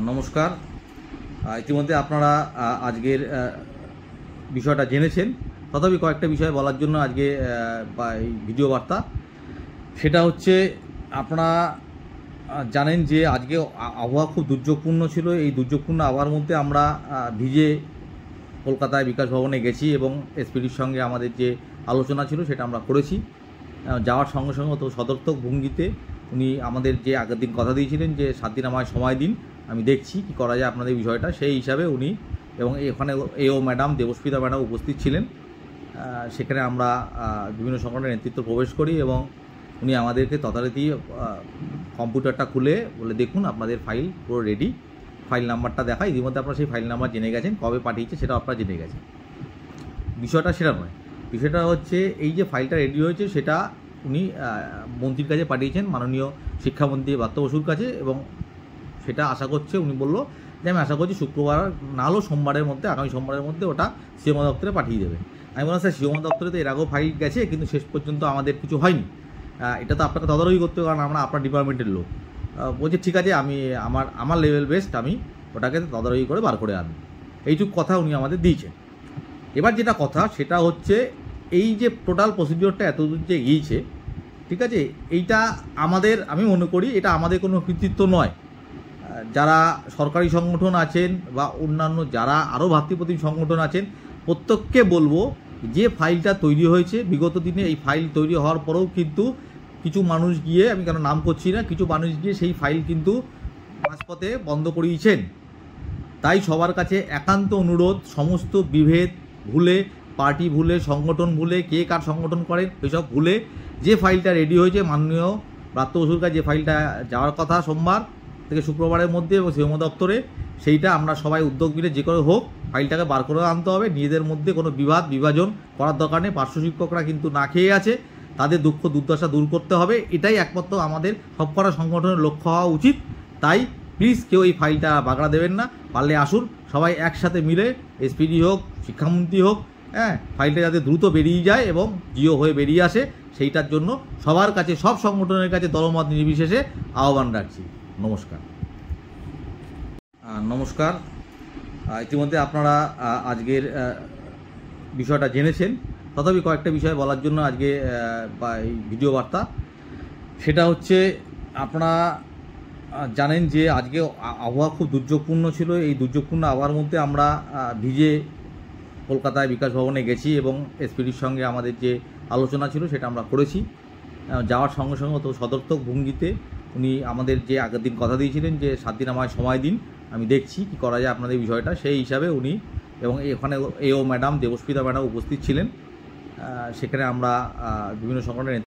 নমস্কার। ইতিমধ্যে আপনারা আজকের বিষয়টা জেনেছেন, তথাপি কয়েকটা বিষয় বলার জন্য আজকে এই ভিডিও বার্তা। সেটা হচ্ছে, আপনারা জানেন যে আজকে আবহাওয়া খুব দুর্যোগপূর্ণ ছিল। এই দুর্যোগপূর্ণ আবহাওয়ার মধ্যে আমরা ভিজে কলকাতায় বিকাশ ভবনে গেছি এবং এসপিডির সঙ্গে আমাদের যে আলোচনা ছিল সেটা আমরা করেছি। যাওয়ার সঙ্গে সঙ্গে তো সদর্থক ভঙ্গিতে উনি আমাদের যে আগের দিন কথা দিয়েছিলেন যে 7 দিন আমায় সময় দিন, আমি দেখছি কি করা যায় আপনাদের বিষয়টা, সেই হিসাবে উনি এবং এখানে এও ম্যাডাম, দেবস্মিতা ম্যাডাম উপস্থিত ছিলেন। সেখানে আমরা বিভিন্ন সংগঠনের নেতৃত্ব প্রবেশ করি এবং উনি আমাদেরকে তথারীতি কম্পিউটারটা খুলে বলে, দেখুন আপনাদের ফাইল পুরো রেডি, ফাইল নাম্বারটা দেখা। ইতিমধ্যে আপনারা সেই ফাইল নাম্বার জেনে গেছেন, কবে পাঠিয়েছে সেটা আপনারা জেনে গেছেন। বিষয়টা সেটা নয়, বিষয়টা হচ্ছে এই যে ফাইলটা রেডি হয়েছে সেটা উনি মন্ত্রীর কাছে পাঠিয়েছেন, মাননীয় শিক্ষামন্ত্রী ব্রাত্য বসুর কাছে, এবং সেটা আশা করছে, উনি বললো যে আমি আশা করছি শুক্রবার না হলেও সোমবারের মধ্যে, আগামী সোমবারের মধ্যে ওটা সিএমও দপ্তরে পাঠিয়ে দেবে। আমি বললাম, স্যার সিএমও দপ্তরে তো এর আগেও ফাইল গেছে, কিন্তু শেষ পর্যন্ত আমাদের কিছু হয়নি, এটা তো আপনাকে তদারকি করতে হবে, কারণ আমরা আপনার ডিপার্টমেন্টের লোক। বলছি ঠিক আছে, আমি আমার লেভেল বেস্ট আমি ওটাকে তদারকি করে বার করে আনবো। এইটুকু কথা উনি আমাদের দিয়েছেন। এবার যেটা কথা সেটা হচ্ছে, এই যে টোটাল প্রসিডিওরটা এতদূর যে গিয়েছে, ঠিক আছে, এইটা আমাদের, আমি মনে করি এটা আমাদের কোনো কৃতিত্ব নয়। যারা সরকারি সংগঠন আছেন বা অন্যান্য যারা আরও ভাতৃপ্রতিম সংগঠন আছেন, প্রত্যেককে বলবো যে ফাইলটা তৈরি হয়েছে, বিগত দিনে এই ফাইল তৈরি হওয়ার পরেও কিন্তু কিছু মানুষ গিয়ে, আমি কেন নাম করছি না, কিছু মানুষ গিয়ে সেই ফাইল কিন্তু মাঝপথে বন্ধ করিয়েছেন। তাই সবার কাছে একান্ত অনুরোধ, সমস্ত বিভেদ ভুলে, পার্টি ভুলে, সংগঠন ভুলে, কে কার সংগঠন করেন এসব ভুলে, যে ফাইলটা রেডি হয়েছে মাননীয় ব্রাত্য বসুর কাছে, যে ফাইলটা যাওয়ার কথা সোমবার থেকে শুক্রবারের মধ্যে এবং সিএমও দপ্তরে, সেইটা আমরা সবাই উদ্যোগ মিলে যে করে হোক ফাইলটাকে বার করে আনতে হবে। নিজেদের মধ্যে কোনো বিভাজন করার দরকার নেই। পার্শ্ব শিক্ষকরা কিন্তু না খেয়ে আছে, তাদের দুঃখ দুর্দশা দূর করতে হবে, এটাই একমাত্র আমাদের সবকটা সংগঠনের লক্ষ্য হওয়া উচিত। তাই প্লিজ কেউ এই ফাইলটা বাগড়া দেবেন না, পারলে আসুন সবাই একসাথে মিলে, এসপিডি হোক, শিক্ষামন্ত্রী হোক, ফাইলটা যাতে দ্রুত বেরিয়ে যায় এবং জিও হয়ে বেরিয়ে আসে, সেইটার জন্য সবার কাছে, সব সংগঠনের কাছে দলমত নির্বিশেষে আহ্বান রাখছি। নমস্কার। নমস্কার। ইতিমধ্যে আপনারা আজকের বিষয়টা জেনেছেন, তথাপি কয়েকটা বিষয় বলার জন্য আজকে এই ভিডিও বার্তা। সেটা হচ্ছে, আপনারা জানেন যে আজকে আবহাওয়া খুব দুর্যোগপূর্ণ ছিল। এই দুর্যোগপূর্ণ আবহাওয়ার মধ্যে আমরা ভিজে কলকাতায় বিকাশ ভবনে গেছি এবং এসপিডির সঙ্গে আমাদের যে আলোচনা ছিল সেটা আমরা করেছি। যাওয়ার সঙ্গে সঙ্গে তো সদর্থক ভঙ্গিতে উনি আমাদের যে আগের দিন কথা দিয়েছিলেন যে 7 দিন আমায় সময় দিন, আমি দেখছি কি করা যায় আপনাদের বিষয়টা, সেই হিসাবে উনি এবং এখানে এও ম্যাডাম, দেবস্মিতা ম্যাডাম উপস্থিত ছিলেন। সেখানে আমরা বিভিন্ন সংগঠনের